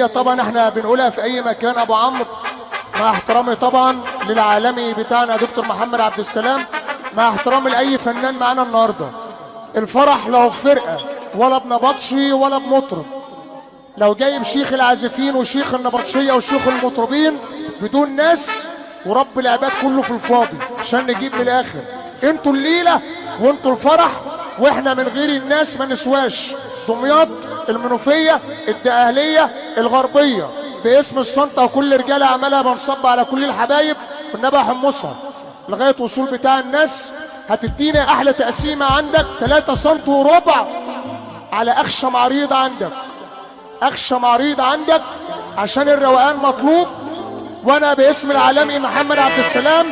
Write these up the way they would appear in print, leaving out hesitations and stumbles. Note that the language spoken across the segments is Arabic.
دي طبعا احنا بنقولها في اي مكان. ابو عمرو مع احترامي طبعا للعالمي بتاعنا دكتور محمد عبد السلام، مع احترامي لاي فنان معانا النهارده، الفرح لو فرقه ولا بنبطشي ولا بمطرب، لو جايب شيخ العازفين وشيخ النبطشيه وشيخ المطربين بدون ناس ورب العباد كله في الفاضي عشان نجيب من الاخر. انتوا الليله وانتوا الفرح، واحنا من غير الناس ما نسواش. دمياط، المنوفيه، الدقهليه، الغربيه، باسم الصنطه وكل رجاله اعمالها بنصب على كل الحبايب والنبي حمصها لغايه وصول بتاع الناس. هتدينا احلى تقسيمه عندك 3 سم وربع على اخشم عريض عندك، اخشم عريض عندك عشان الروقان مطلوب. وانا باسم العالمي محمد عبد السلام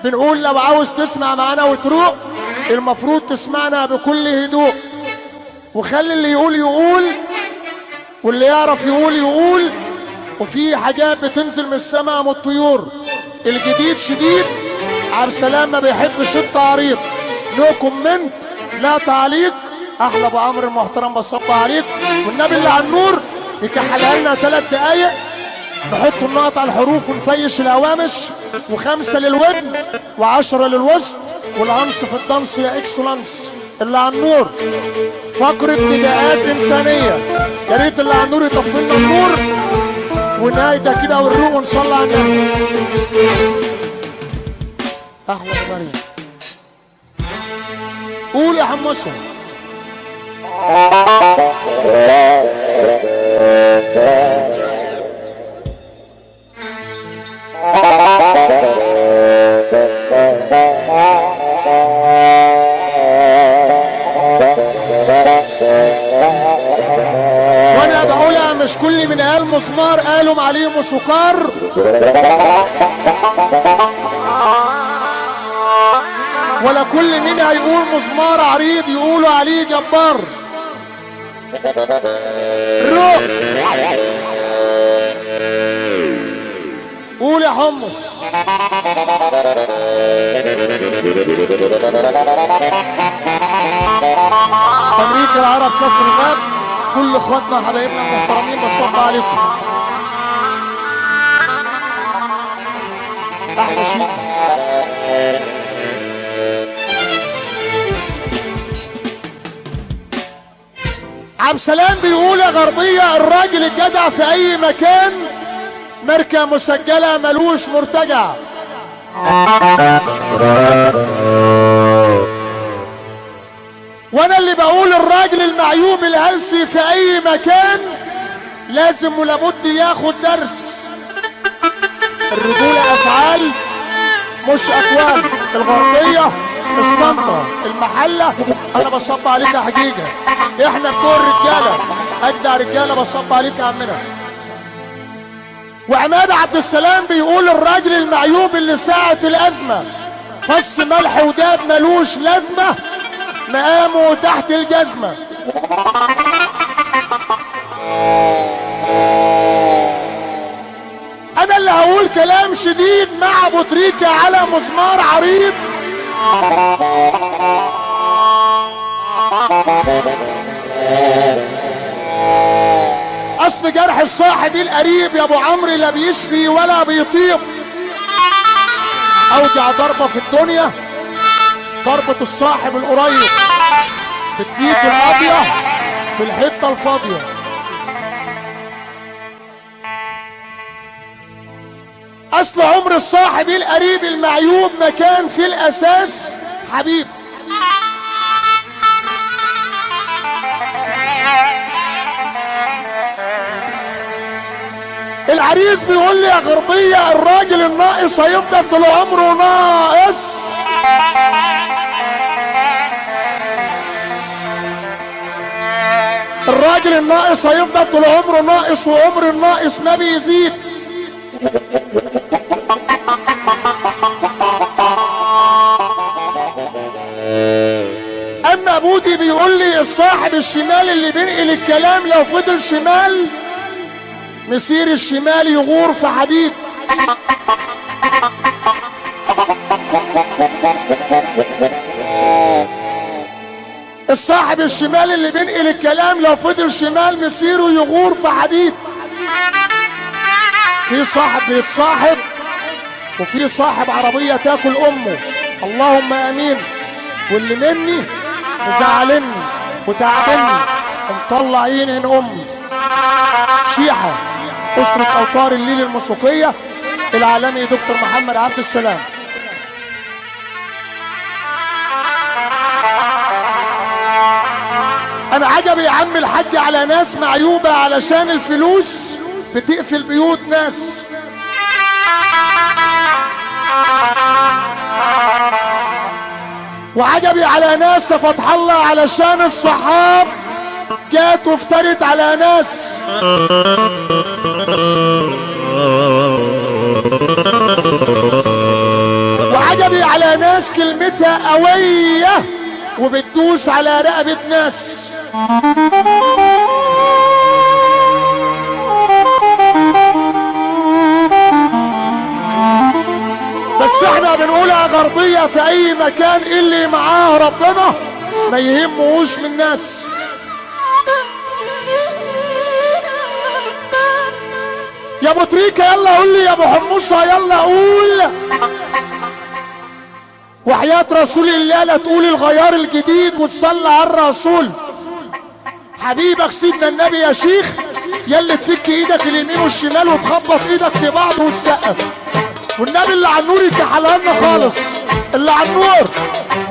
بنقول لو عاوز تسمع معانا وتروق المفروض تسمعنا بكل هدوء، وخلي اللي يقول يقول واللي يعرف يقول يقول. وفي حاجات بتنزل من السماء من الطيور. الجديد شديد، عبد السلام ما بيحبش التعريض. نو كومنت، لا تعليق. احلى ابو عمرو المحترم بصب عليك، والنبي اللي على النور يكحلها لنا 3 دقايق، نحط النقط على الحروف ونفيش الهوامش، و5 للودن و10 للوسط، والعنص في الدنس يا اكسلانس. اللي على النور فقرة نداءات انسانية، يا ريت اللي على النور يطفي لنا النور ونهاية كده والروق ونصلي على النبي. احلى مريم قول يا حمصة. وانا بقولها مش كل من قال مسمار قالوا عليهم سكر، ولا كل مين هيقول مسمار عريض يقولوا عليه جبار. روح قول يا حمص. امريكا العرب كفر الغاب، كل اخواتنا وحبايبنا المحترمين بصب عليكم. احلى شيء عبد السلام بيقول يا غربيه الراجل الجدع في اي مكان ماركه مسجله ملوش مرتجع. وانا اللي بقول الراجل المعيوب الهلسي في اي مكان لازم ولابد ياخد درس. الرجوله افعال مش اقوال. الغربيه، الصنطه، المحله، انا بصب عليك يا حقيقه. احنا بتوع الرجاله، اجدع رجاله بصب عليك يا عمنا. وعماد عبد السلام بيقول الراجل المعيوب اللي ساعة الازمه فص ملح وداب ملوش لازمه، مقامه تحت الجزمه. انا اللي هقول كلام شديد مع ابو تريكه على مسمار عريض. اصل جرح الصاحب القريب يا ابو عمرو لا بيشفي ولا بيطيب. اوجع ضربه في الدنيا ضربه الصاحب القريب، بتديك القاضيه في الحته الفاضيه. اصل عمر الصاحب القريب المعيوب ما كان في الاساس حبيب. العريس بيقول لي يا غربيه الراجل الناقص هيفضل طول عمره ناقص. الراجل الناقص هيفضل طول عمره ناقص، وعمر الناقص ما بيزيد. اما بودي بيقول لي الصاحب الشمال اللي بينقل الكلام لو فضل شمال مسير الشمال يغور في حديد. الصاحب الشمال اللي بينقل الكلام لو فضل شمال مسيره يغور في حديد. في صاحب بيتصاحب وفي صاحب عربية تاكل امه. اللهم امين. واللي مني مزعلني وتعبني ومطلع عيني امي. شيحة أسرة أوتار الليل الموسيقية العالمي دكتور محمد عبد السلام. أنا عجبي يا عم الحاج على ناس معيوبة علشان الفلوس بتقفل بيوت ناس. وعجبي على ناس يا فتح الله علشان الصحاب جات وافترت على ناس. وعجبي على ناس كلمتها قوية وبتدوس على رقبة ناس. بس احنا بنقولها غربية في اي مكان، اللي معاه ربنا ما يهمهوش من الناس. يا ابو تريكة يلا قول لي، يا ابو حمصة يلا قول. وحياة رسول الله لا تقول الغيار الجديد وتصلي على الرسول. حبيبك سيدنا النبي يا شيخ يلا تفك ايدك اليمين والشمال وتخبط ايدك في بعض وتسقف. والنبي اللي على النور يكحلها لنا خالص. اللي على النور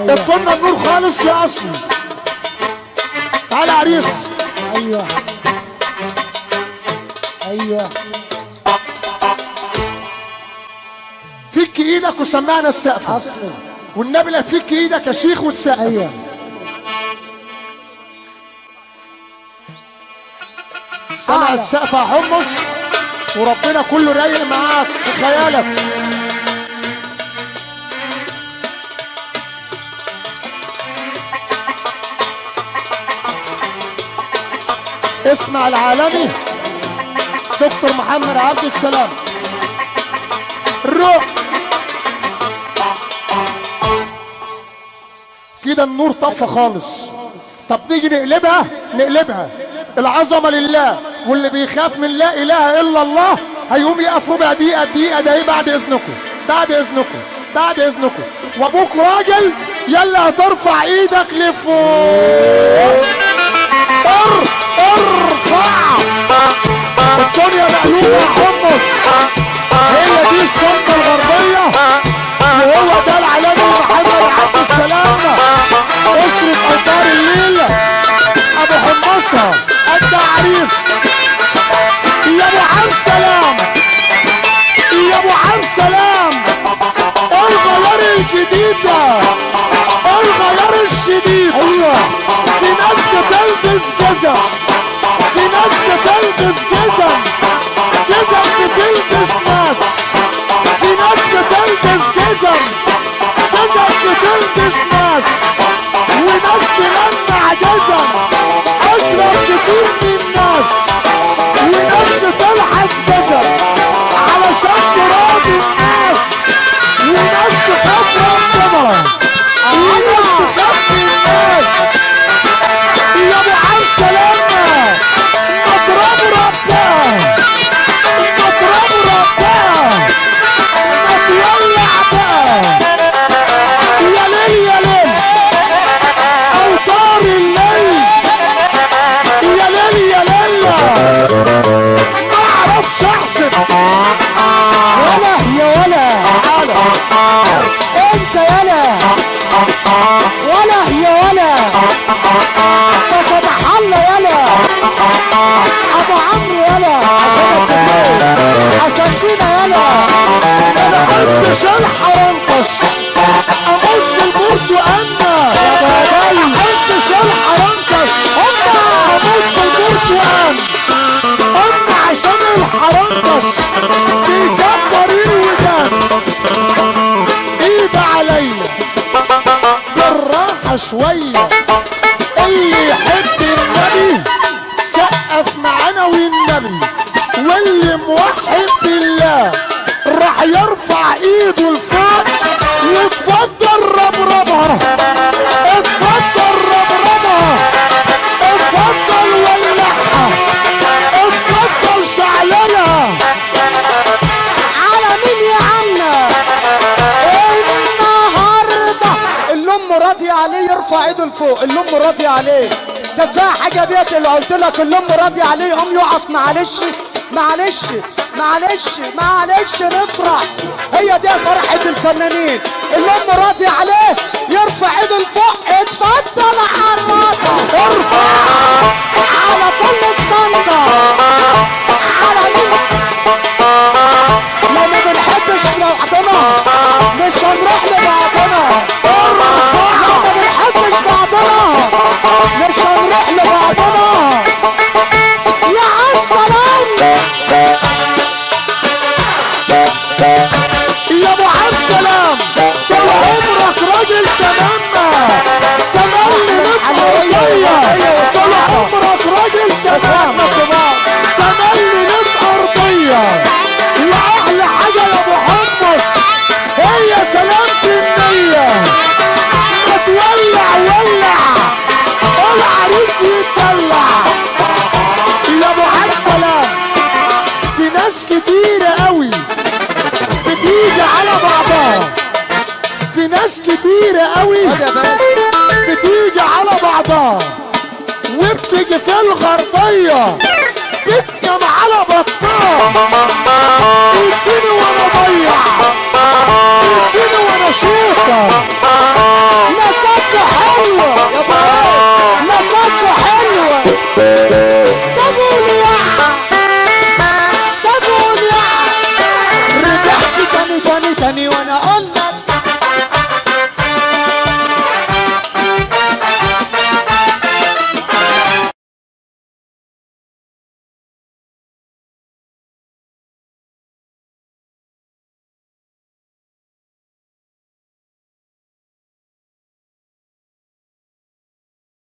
اطفلنا النور خالص يا اصلي. تعالى يا عريس. ايوه ايوه فك ايدك وسمعنا السقف. والنبي لا تفك ايدك يا شيخ وتسقف. ايوه سمع السقف يا حمص وربنا كله رايق معاك في خيالك. اسمع العالمي دكتور محمد عبد السلام. الروح كده النور طفى خالص. طب نيجي نقلبها. العظمه لله، واللي بيخاف من لا اله الا الله هيقوم يقف ربع دقيقه ده ايه بعد اذنكم. وابوك راجل يلا هترفع ايدك لفوق. ارفع. الدنيا مقلوبه يا حمص. هي دي السلطه الغربيه وهو ده العالمي محمد عبد السلام. اسرة اوتار الليل ابو حمصة قد عريس. يا ابو عبد السلام الغيار الجديد ده الغيار الشديد. ايوه في ناس بتلبس جزم بتلبس ناس. في ناس بتلبس جزم بتلبس ناس. وناس تمنع جزم اشرب كتير من الناس. وناس بتلحس جزم علشان تراضي الناس. وناس تخاف ربنا وناس تخاف من الناس. يا ابو عبد السلام اضربوا رباه اتولع بقى. يا ليل اوتار الليل. يا ليل ما اعرفش احسب ولا انت ولا فتح الله ابو عمرو عشان كده ما بحبش الحرنكش اموت في البرتقال. ما بحبش الحرنكش اموت في البرتقال. عشان الحرنكش بيكبر الودان. ايد عليا بالراحة شوية. اللي يحب النبي سقف معانا والنبي. واللي موحد بالله راح يرفع ايده لفوق وتفضل ربربها. اتفضل ولعها. اتفضل شعللها. راضي عليه يرفع ايده لفوق، اللي امه راضيه عليه. ده فيها حاجه ديت اللي قلت لك، اللي امه راضيه عليه يقوم يقف. معلش معلش معلش معلش نفرح. هي دي فرحه الفنانين، اللي امه راضيه عليه يرفع ايده لفوق. اتفضل حرماطه، ارفع على كل الصندة، على مين؟ لو ما بنحبش بعضنا مش هنروح لبعضنا. ارفع لو ما بنحبش بعضنا مش هنروح لبعضنا. يا عالسلام يا ابو عالسلام، طول عمرك راجل تمام، تملي نبقى طول عمرك راجل تمام، تملي نبقى ارضية. واحلى حاجة يا ابو حمص هي سلامة النية. هتولع ولع العريس يتدلع. يا ابو عالسلام، في ناس كتيرة قوي بتيجي على بعضها، في ناس كتيرة قوي بتيجي على بعضها وبتيجي في الغربية بتنام على بطنها. اديني وانا ضيع، اديني وانا شوكة. مسكة حلوة يا ابو